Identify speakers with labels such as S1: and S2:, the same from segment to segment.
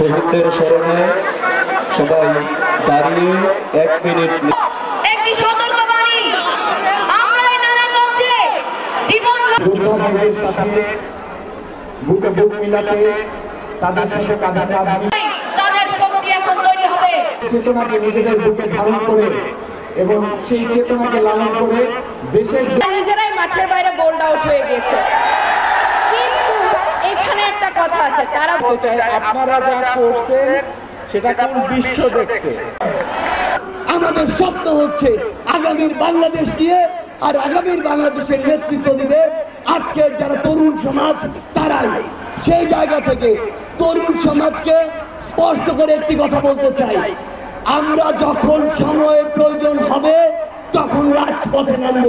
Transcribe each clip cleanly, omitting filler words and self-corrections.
S1: শহীদদের স্মরণে সবাই দাঁড়িয়ে 1 মিনিট
S2: একটি সতর্কবাণী। আমরা এই নারায়ণগঞ্জে জীবন
S3: যোদ্ধা ভাইদের সাথে বুকে বুক মিলাতে তাদের সাথে কাঁধে কাঁধ মিলিয়ে
S2: তাদের শক্তি এখন তৈরি হবে।
S3: চেতনাকে নিজেদের বুকে ধারণ করে এবং সেই চেতনাকে লালন করে দেশের
S4: নিজেরাই মাঠের বাইরে বোল্ড আউট হয়ে গেছে। কিন্তু এখানে একটা কথা আছে, তারা
S5: বলতে চাই আপনারা যা করছেন সেটা কোন বিশ্ব দেখছে।
S6: আমাদের স্বপ্ন হচ্ছে আগামীর বাংলাদেশ নিয়ে, আর আগামীর বাংলাদেশের নেতৃত্ব দিবে আজকের যারা তরুণ সমাজ তারাই। সেই জায়গা থেকে তরুণ সমাজকে স্পষ্ট করে একটি কথা বলতে চাই, আমরা যখন সময়ের প্রয়োজন হবে তখন রাজপথে নামব।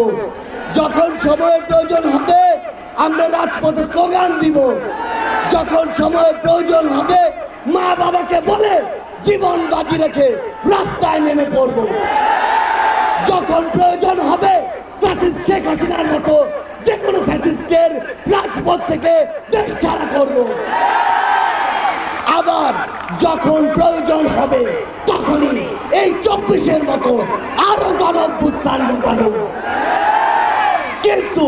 S6: যখন সময়ের প্রয়োজন হবে আমরা রাজপথে স্লোগান দিব। যখন সময়ের প্রয়োজন হবে মা বাবাকে বলে জীবন বাজি রেখে রাস্তায় নেমে পড়ব। যখন প্রয়োজন হবে ফ্যাসিস্ট শেখ হাসিনার মতো যে কোনো ফ্যাসিস্টের রাজপথ থেকে দেশ ছাড়া করব। আবার যখন প্রয়োজন হবে তখনই এই 24-এর মতো আরো গণঅভ্যুত্থান ঘটাবো। কিন্তু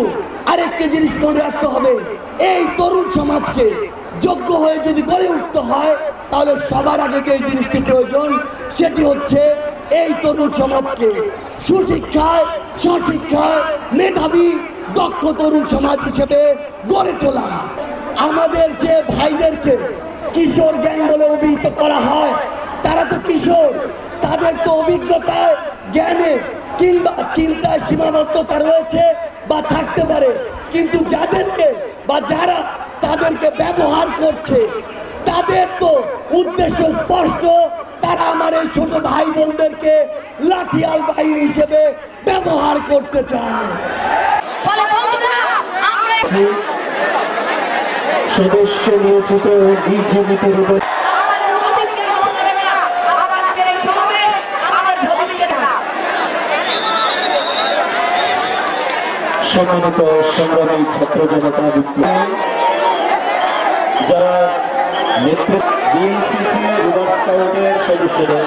S6: আরেকটি জিনিস মনে রাখতে হবে, এই তরুণ সমাজকে যোগ্য হয়ে যদি গড়ে উঠতে হয় তাহলে সবার আগে যে জিনিসটি প্রয়োজন সেটি হচ্ছে এই তরুণ সমাজকে সুশিক্ষায় স্বশিক্ষায় মেধাবী দক্ষ তরুণ সমাজ হিসেবে গড়ে তোলা। আমাদের যে ভাইদেরকে কিশোর গ্যাং বলে অভিহিত করা হয় তারা তো কিশোর, তাদের তো অভিজ্ঞতায় জ্ঞানে কিংবা চিন্তায় সীমাবদ্ধতা রয়েছে বা থাকতে পারে, কিন্তু যাদেরকে বা যারা তাদেরকে ব্যবহার করছে তাদের তো উদ্দেশ্য স্পষ্ট, তারা আমার এই ছোট ভাই বোনদেরকে লাঠিয়াল বাহিনী হিসেবে ব্যবহার করতে চায়।
S1: সদস্য নিয়োজিত বিজেপির উপর সম্মানিত সংগ্রামী ছাত্র জনতা যারা নেতৃত্ব বিএনসিসি রিভার স্কাউটের সদস্যরা